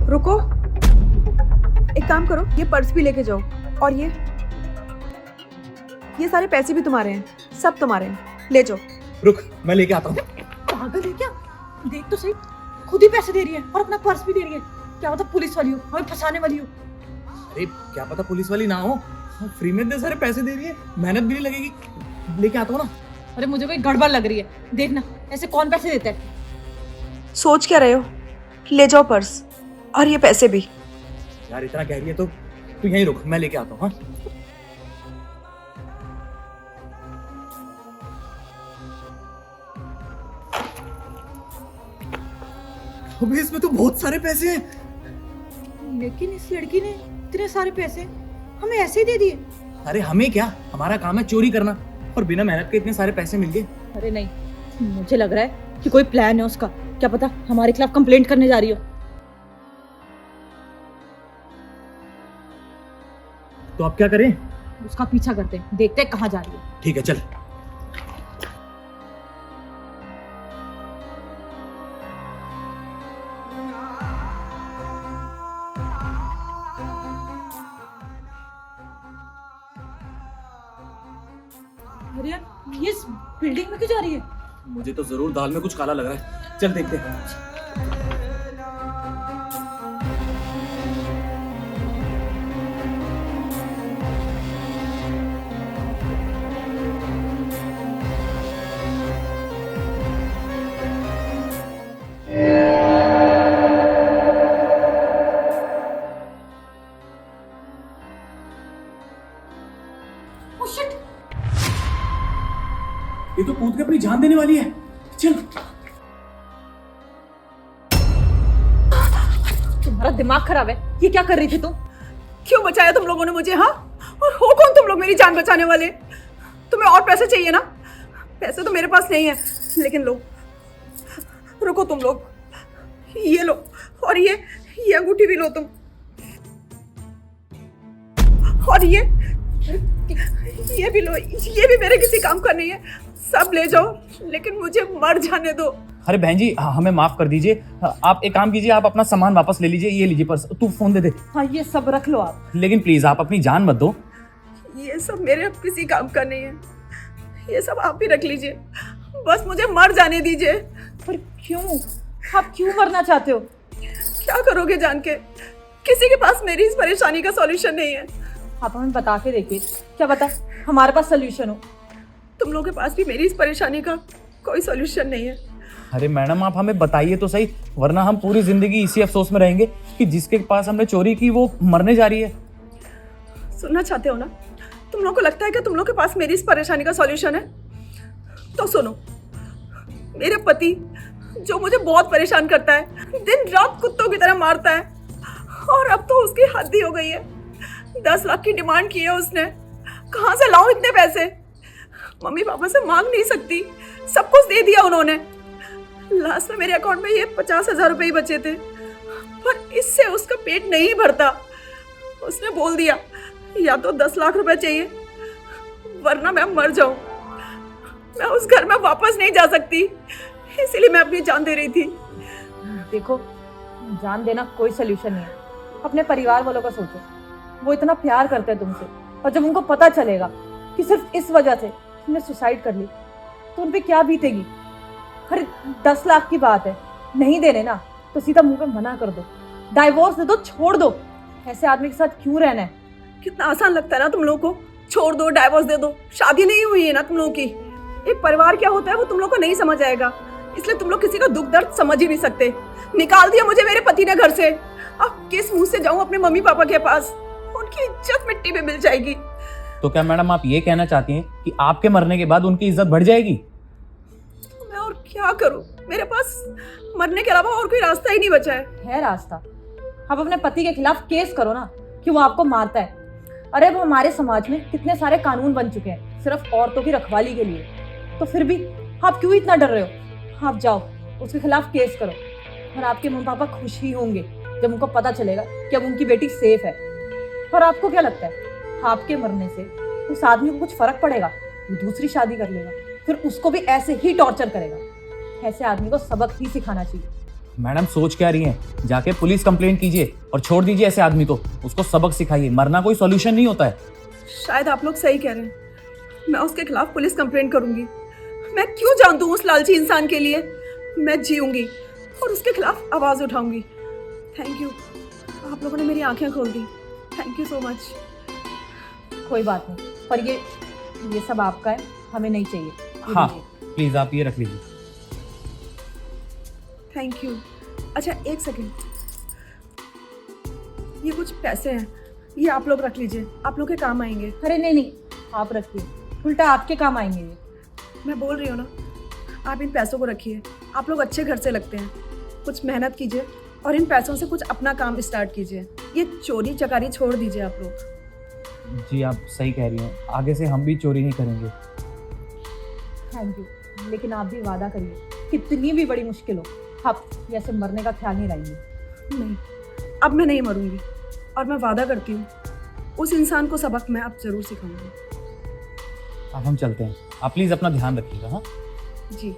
रुको, एक काम करो, ये पर्स भी लेके जाओ और ये सारे पैसे भी तुम्हारे हैं, सब तुम्हारे हैं, ले जाओ। रुक, मैं लेके आता हूँ। पागल है क्या? देख तो सही, खुद ही पैसे दे रही है और अपना पर्स भी दे रही है। क्या पता पुलिस वाली हो, हमें फंसाने वाली हो। अरे क्या पता पुलिस वाली ना हो, फ्री में इतने सारे पैसे दे रही है, मेहनत भी नहीं लगेगी। लेके आता हूँ ना। अरे मुझे कोई गड़बड़ लग रही है, देखना ऐसे कौन पैसे देता है। सोच क्या रहे हो? ले जाओ पर्स और ये पैसे भी। यार इतना कह रही है तो तू यहीं रुक, मैं लेके आता हूँ। हाँ अबे इसमें तो बहुत सारे पैसे हैं। लेकिन इस लड़की ने इतने सारे पैसे हमें ऐसे ही दे दिए। अरे हमें क्या, हमारा काम है चोरी करना, और बिना मेहनत के इतने सारे पैसे मिल गए। अरे नहीं, मुझे लग रहा है कि कोई प्लान है उसका। क्या पता हमारे खिलाफ कंप्लेंट करने जा रही हो। तो अब क्या करें? उसका पीछा करते हैं, देखते हैं कहाँ जा रही है। ठीक है चल। अरे यार, ये इस बिल्डिंग में क्यों जा रही है? मुझे तो जरूर दाल में कुछ काला लग रहा है, चल देखते हैं। Oh shit! ये तो कूद के अपनी जान देने वाली है, चल। तुम्हारा दिमाग खराब है, ये क्या कर रही थी तुम? क्यों बचाया तुम लोगों ने मुझे? हाँ, और हो कौन तुम लोग मेरी जान बचाने वाले? तुम्हें और पैसे चाहिए ना? पैसे तो मेरे पास नहीं है, लेकिन लो, रुको तुम लोग, ये लो, और ये अंगूठी भी लो तुम, और ये भी लो, ये भी मेरे किसी काम का नहीं है। सब ले जाओ, लेकिन मुझे मर जाने दो। अरे बहन जी हमें माफ कर दीजिए, आप एक काम कीजिए, आप अपना सामान वापस ले लीजिए। ये लीजिए पर्स, तू फोन दे दे। हाँ, ये सब रख लो आप। लेकिन प्लीज आप अपनी जान मत दो। ये सब मेरे अब किसी काम का नहीं है, ये सब आप भी रख लीजिए, बस मुझे मर जाने दीजिए। पर क्यों? आप क्यों मरना चाहते हो? क्या करोगे जान के? किसी के पास मेरी इस परेशानी का सॉल्यूशन नहीं है। आप हमें बता के देखिए, क्या पता हमारे पास सोल्यूशन हो। तुम लोगों के पास भी मेरी इस परेशानी का कोई सॉल्यूशन नहीं है। अरे मैडम आप हमें बताइए तो सही, वरना हम पूरी जिंदगी इसी अफसोस में रहेंगे कि जिसके पास हमने चोरी की वो मरने जा रही है। सुनना चाहते हो ना? तुम लोगों को लगता है कि तुम लोगों के पास मेरी इस परेशानी का सॉल्यूशन है? तो सुनो, मेरे पति जो मुझे बहुत परेशान करता है, दिन रात कुत्तों की तरह मारता है, और अब तो उसकी हद ही हो गई है। 10 लाख की डिमांड की है उसने। कहाँ से लाऊं इतने पैसे? मम्मी पापा से मांग नहीं सकती, सब कुछ दे दिया उन्होंने। लास्ट में मेरे अकाउंट में ये 50,000 रुपए ही बचे थे, पर इससे उसका पेट नहीं भरता। उसने बोल दिया या तो 10 लाख रुपए चाहिए, वरना मैं मर जाऊं। मैं उस घर में वापस नहीं जा सकती, इसीलिए मैं अपनी जान दे रही थी। देखो, जान देना कोई सोल्यूशन नहीं है। अपने परिवार वालों का सोचो, वो इतना प्यार करते हैं तुमसे, और जब उनको पता चलेगा कि सिर्फ इस वजह से तुमने सुसाइड कर ली, तो उन पे क्या बीतेगी? अरे 10 लाख की बात है, नहीं देने ना तो सीधा मुंह पे मना कर दो, डाइवोर्स दे दो, छोड़ दो। ऐसे आदमी के साथ क्यों रहना है? कितना आसान लगता है ना तुम लोगों को, छोड़ दो, डाइवोर्स दे दो। शादी नहीं हुई है ना तुम लोगों की। एक परिवार क्या होता है वो तुम लोग को नहीं समझ आएगा, इसलिए तुम लोग किसी का दुख दर्द समझ ही नहीं सकते। निकाल दिया मुझे मेरे पति ने घर से, अब किस मुंह से जाऊं अपने मम्मी पापा के पास? उनकी इज्जत मिट्टी में मिल जाएगी। तो क्या मैडम आप ये कहना चाहती हैं कि आपके मरने के बाद उनकी इज्जत बढ़ जाएगी? मैं और क्या करूं? मेरे पास मरने के अलावा और कोई रास्ता ही नहीं बचा है। रास्ता? आप अपने पति के खिलाफ केस करो ना कि वो आपको मारता है। अरे वो हमारे समाज में कितने सारे कानून बन चुके हैं सिर्फ औरतों की रखवाली के लिए, तो फिर भी आप क्यों इतना डर रहे हो? आप जाओ, उसके खिलाफ केस करो, और आपके मम्मी पापा खुश ही होंगे जब उनको पता चलेगा कि अब उनकी बेटी सेफ है। और आपको क्या लगता है, आपके मरने से उस आदमी को कुछ फर्क पड़ेगा? वो दूसरी शादी कर लेगा, फिर उसको भी ऐसे ही टॉर्चर करेगा। ऐसे आदमी को सबक ही सिखाना चाहिए। मैडम सोच क्या रही हैं? जाके पुलिस कंप्लेंट कीजिए और छोड़ दीजिए ऐसे आदमी को। उसको सबक सिखाइए, मरना कोई सॉल्यूशन नहीं होता है। शायद आप लोग सही कह रहे हैं। मैं उसके खिलाफ पुलिस कंप्लेंट करूंगी। मैं क्यों जान दूं उस लालची इंसान के लिए। मैं जीऊंगी और उसके खिलाफ आवाज उठाऊंगी। थैंक यू, आप लोगों ने मेरी आंखें खोल दी। Thank you so much. कोई बात नहीं, पर ये सब आपका है, हमें नहीं चाहिए। ये हाँ लीजिए। प्लीज आप ये रख लीजिए। Thank you. अच्छा एक सेकेंड, ये कुछ पैसे हैं, ये आप लोग रख लीजिए, आप लोग के काम आएंगे। अरे नहीं नहीं, आप रखिए, उल्टा आपके काम आएंगे ये। मैं बोल रही हूँ ना, आप इन पैसों को रखिए। आप लोग अच्छे घर से लगते हैं, कुछ मेहनत कीजिए और इन पैसों से कुछ अपना काम स्टार्ट कीजिए। ये चोरी चकारी छोड़ दीजिए आप लोग। जी आप सही कह रही हैं, आगे से हम भी चोरी नहीं करेंगे। थैंक यू, लेकिन आप भी वादा करिए, कितनी भी बड़ी मुश्किल हो, आप जैसे मरने का ख्याल नहीं लाएंगे। नहीं, अब मैं नहीं मरूंगी और मैं वादा करती हूँ उस इंसान को सबक मैं अब जरूर सिखाऊंगी। अब हम चलते हैं, आप प्लीज अपना ध्यान रखिएगा। हाँ जी।